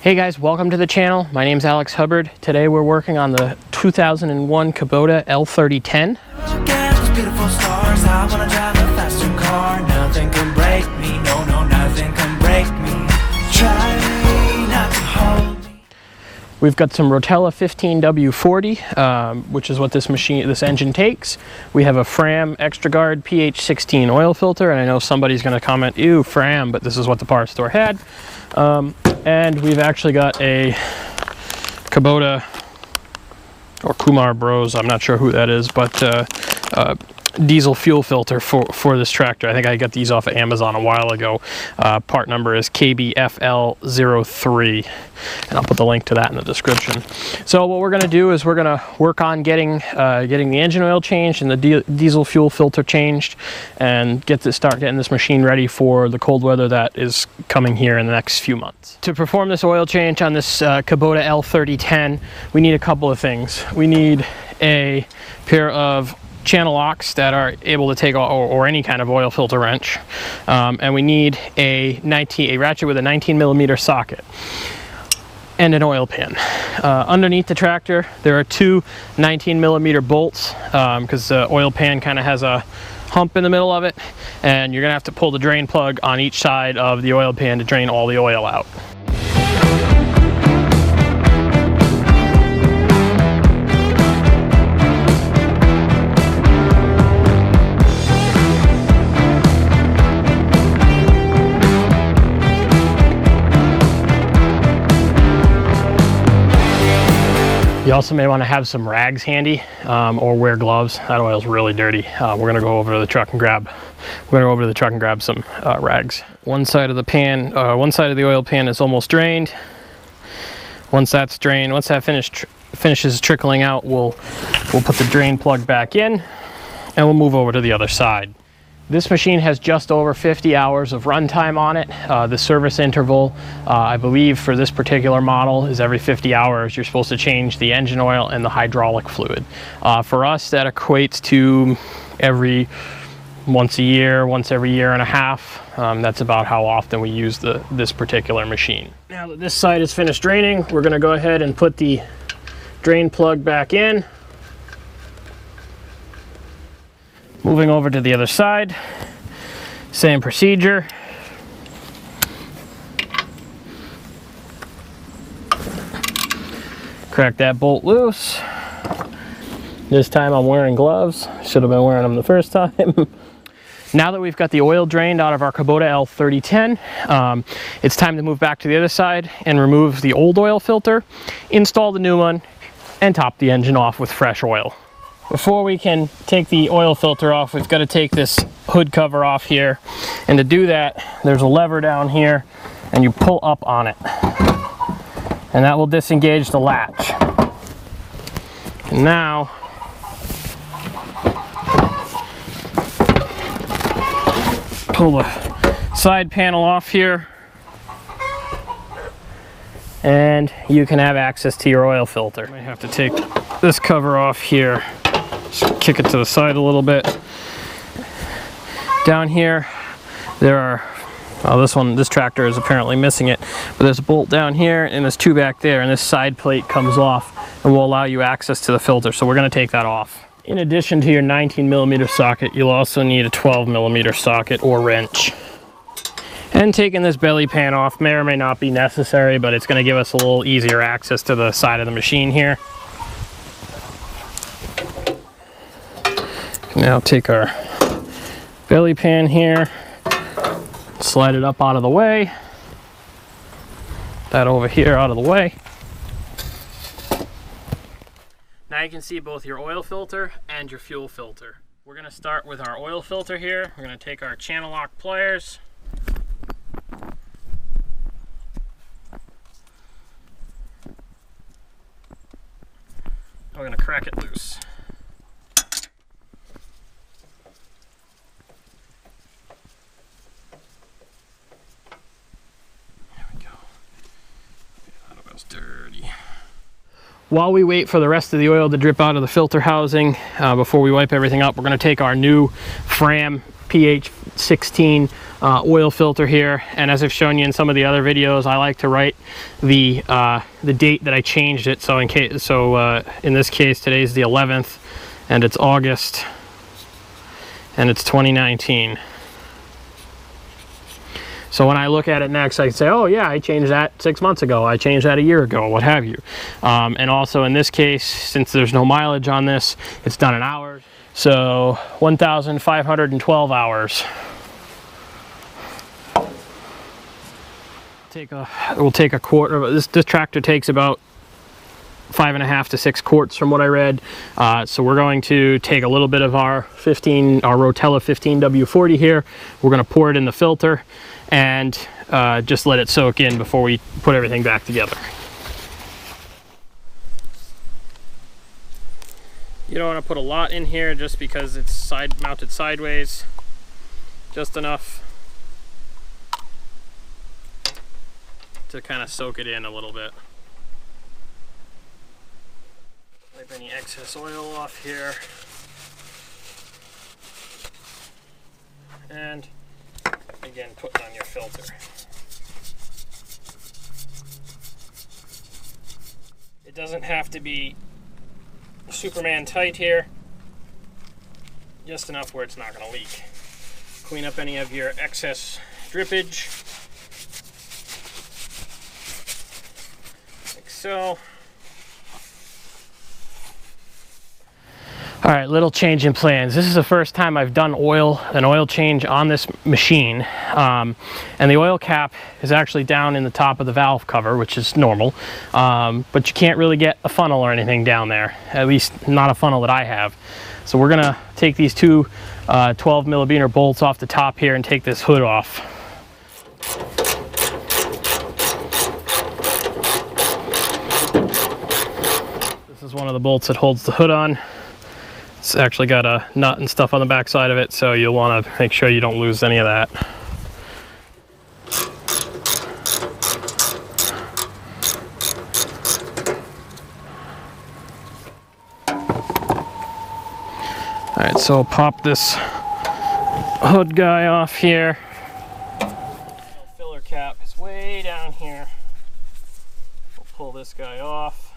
Hey guys, welcome to the channel. My name's Alex Hubbard. Today we're working on the 2001 Kubota L3010. Look at those beautiful stars. I wanna drive a faster car. Nothing can break me. No, nothing can break me. Try not to hold me. We've got some Rotella 15W40, which is what this engine takes. We have a Fram PH16 oil filter, and I know somebody's going to comment, "Ew, Fram," but this is what the parts store had. And we've actually got a Kubota or Kumar Bros, I'm not sure who that is, but diesel fuel filter for this tractor. I think I got these off of Amazon a while ago. Part number is KBFL03, and I'll put the link to that in the description. So what we're going to do is we're going to work on getting the engine oil changed and the diesel fuel filter changed, and start getting this machine ready for the cold weather that is coming here in the next few months. To perform this oil change on this Kubota L3010, we need a couple of things. We need a pair of channel locks that are able to take or any kind of oil filter wrench, and we need a ratchet with a 19mm socket and an oil pan. Underneath the tractor there are two 19mm bolts, because the oil pan kind of has a hump in the middle of it, and you're gonna have to pull the drain plug on each side of the oil pan to drain all the oil out. You also may want to have some rags handy, or wear gloves. That oil's really dirty. We're gonna go over to the truck and grab some rags. One side of the pan, one side of the oil pan is almost drained. Once that's drained, once that finishes trickling out, we'll put the drain plug back in, and we'll move over to the other side. This machine has just over 50 hours of runtime on it. The service interval, I believe for this particular model, is every 50 hours. You're supposed to change the engine oil and the hydraulic fluid. For us, that equates to once every year and a half. That's about how often we use this particular machine. Now that this side is finished draining, we're gonna go ahead and put the drain plug back in. Moving over to the other side, same procedure. Crack that bolt loose. This time I'm wearing gloves. Should have been wearing them the first time. Now that we've got the oil drained out of our Kubota L3010, it's time to move back to the other side and remove the old oil filter, install the new one, and top the engine off with fresh oil. Before we can take the oil filter off, we've got to take this hood cover off here. And to do that, there's a lever down here, and you pull up on it. And that will disengage the latch. And now, pull the side panel off here, and you can have access to your oil filter. You might have to take this cover off here. Just kick it to the side a little bit. Down here, there are, this tractor is apparently missing it, but there's a bolt down here and there's two back there, and this side plate comes off and will allow you access to the filter. So we're gonna take that off. In addition to your 19mm socket, you'll also need a 12mm socket or wrench. And taking this belly pan off may or may not be necessary, but it's gonna give us a little easier access to the side of the machine here. Now take our belly pan here, slide it up out of the way, that over here out of the way. Now you can see both your oil filter and your fuel filter. We're going to start with our oil filter here. We're going to take our channel lock pliers, we're going to crack it loose. Dirty. While we wait for the rest of the oil to drip out of the filter housing, before we wipe everything up, we're going to take our new Fram PH16 oil filter here, and as I've shown you in some of the other videos, I like to write the date that I changed it. So in this case, today's the 11th, and it's August, and it's 2019. So when I look at it next, I can say, oh yeah, I changed that 6 months ago, I changed that a year ago, what have you. And also in this case, since there's no mileage on this, it's done in hours. So 1,512 hours. We'll take a quart of this. This tractor takes about 5.5 to 6 quarts from what I read. So we're going to take a little bit of our Rotella 15W40 here. We're going to pour it in the filter and just let it soak in before we put everything back together. You don't want to put a lot in here just because it's mounted sideways. Just enough to kind of soak it in a little bit. Wipe any excess oil off here. And again, put it on your filter. It doesn't have to be Superman tight here, just enough where it's not going to leak. Clean up any of your excess drippage, like so. All right, little change in plans. This is the first time I've done an oil change on this machine. And the oil cap is actually down in the top of the valve cover, which is normal. But you can't really get a funnel or anything down there, at least not a funnel that I have. So we're gonna take these two 12mm bolts off the top here and take this hood off. This is one of the bolts that holds the hood on. It's actually got a nut and stuff on the back side of it, so you'll want to make sure you don't lose any of that. Alright, so I'll pop this hood guy off here. The filler cap is way down here. We'll pull this guy off.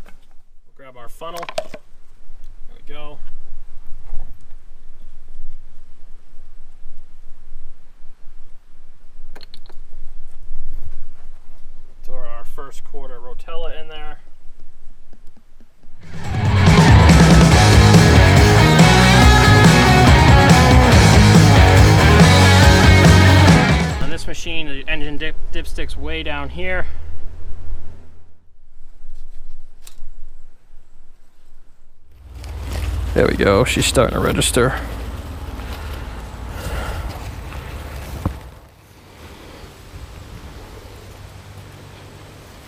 We'll grab our funnel. Go. Throw our first quarter Rotella in there. On this machine, the engine dipstick's way down here. There we go, she's starting to register.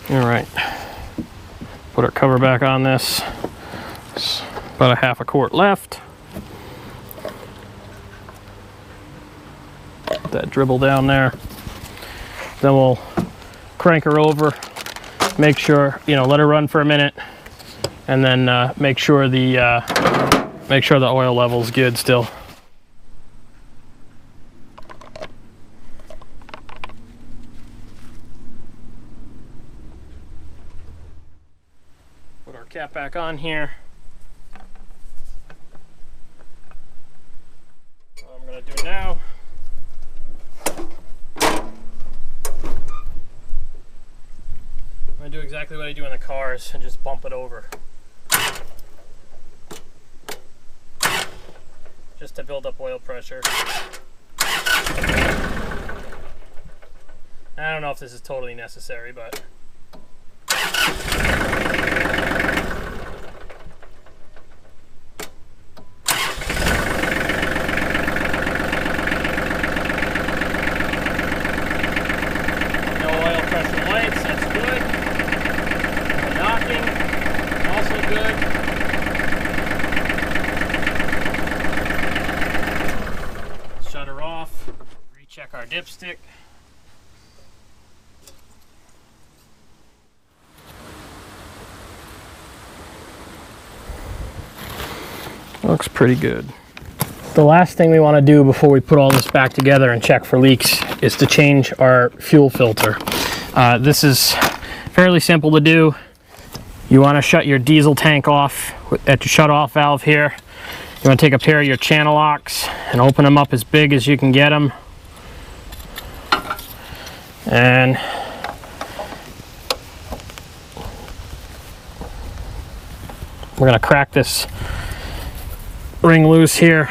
All right, put our cover back on this. It's about a half a quart left. Put that dribble down there. Then we'll crank her over, make sure, let her run for a minute, and then make sure the oil level's good still. Put our cap back on here. What I'm going to do now, I'm going to do exactly what I do in the cars and just bump it over. Just to build up oil pressure. I don't know if this is totally necessary, but no oil pressure lights, that's good. No knocking, also good. Shut her off, recheck our dipstick. Looks pretty good. The last thing we want to do before we put all this back together and check for leaks is to change our fuel filter. This is fairly simple to do. You want to shut your diesel tank off at your shut-off valve here. You want to take a pair of your channel locks and open them up as big as you can get them. And we're going to crack this ring loose here.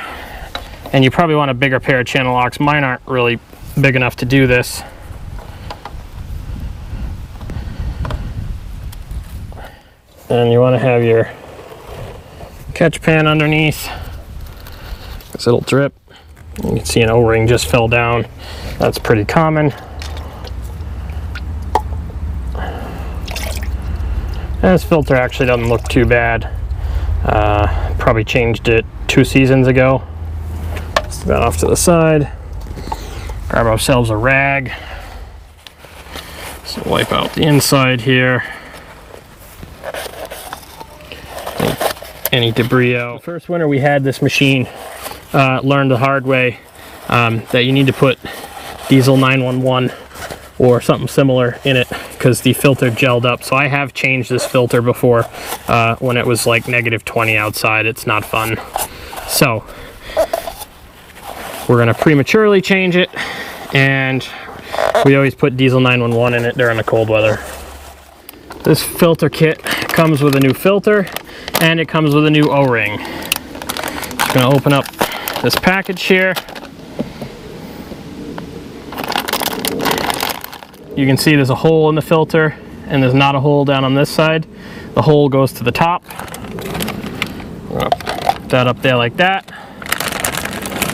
And you probably want a bigger pair of channel locks. Mine aren't really big enough to do this. And you want to have your catch pan underneath, because it'll drip. You can see an O-ring just fell down. That's pretty common. And this filter actually doesn't look too bad. Probably changed it 2 seasons ago. Set that off to the side. Grab ourselves a rag. So wipe out the inside here. Any debris out. First winter we had this machine, learned the hard way that you need to put diesel 911 or something similar in it because the filter gelled up. So I have changed this filter before when it was like -20 outside. It's not fun. So we're going to prematurely change it, and we always put diesel 911 in it during the cold weather. This filter kit comes with a new filter and it comes with a new O-ring. Just going to open up this package here. You can see there's a hole in the filter and there's not a hole down on this side. The hole goes to the top. We'll put that up there like that.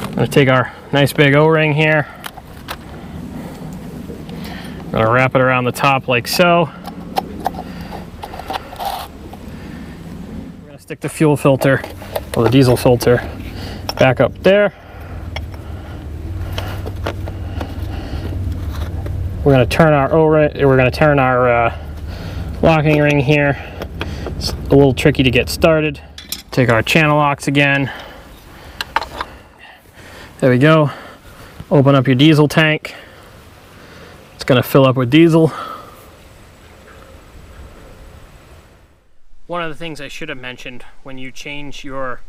I'm going to take our nice big O-ring here. I'm going to wrap it around the top like so. Stick the fuel filter or the diesel filter back up there. We're going to turn our locking ring here. It's a little tricky to get started. Take our channel locks again. There we go. Open up your diesel tank. It's going to fill up with diesel. One of the things I should have mentioned when you change your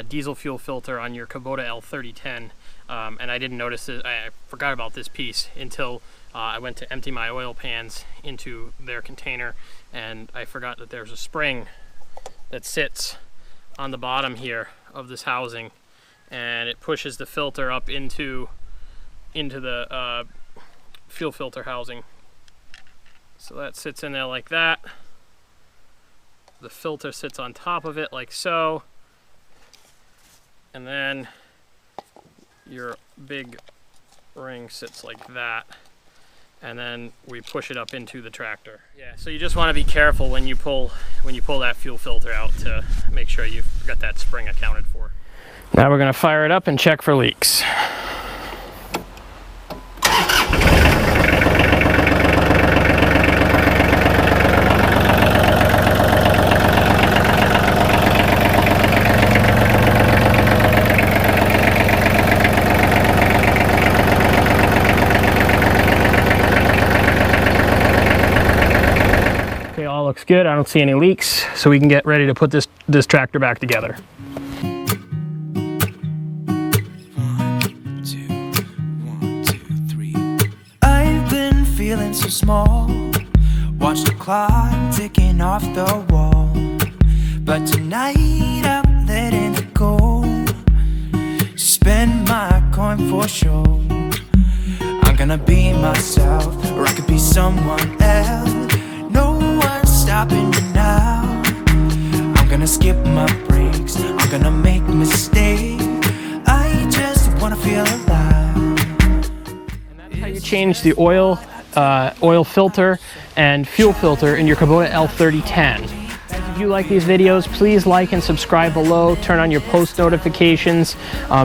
diesel fuel filter on your Kubota L3010, and I didn't notice it, I forgot about this piece until I went to empty my oil pans into their container, and I forgot that there's a spring that sits on the bottom here of this housing, and it pushes the filter up into the fuel filter housing. So that sits in there like that. The filter sits on top of it like so, and then your big ring sits like that, and then we push it up into the tractor. Yeah, so you just want to be careful when you pull that fuel filter out to make sure you've got that spring accounted for. Now we're going to fire it up and check for leaks. Looks good. I don't see any leaks, so we can get ready to put this tractor back together. 1, 2, 3. I've been feeling so small. Watch the clock ticking off the wall, but tonight I'm letting it go. Spend my coin for sure. I'm gonna be myself, or I could be someone else. No one's stopping me now. I'm gonna skip my breaks, I'm gonna make mistakes. I just wanna feel alive. And that's how you change the oil filter and fuel filter in your Kubota L3010. If you like these videos, please like and subscribe below. Turn on your post notifications.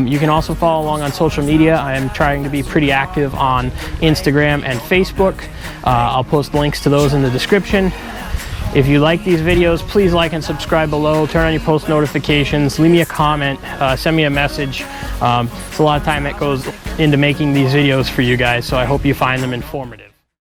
You can also follow along on social media. I am trying to be pretty active on Instagram and Facebook. I'll post links to those in the description. If you like these videos, please like and subscribe below, turn on your post notifications, leave me a comment, send me a message. It's a lot of time that goes into making these videos for you guys, so I hope you find them informative.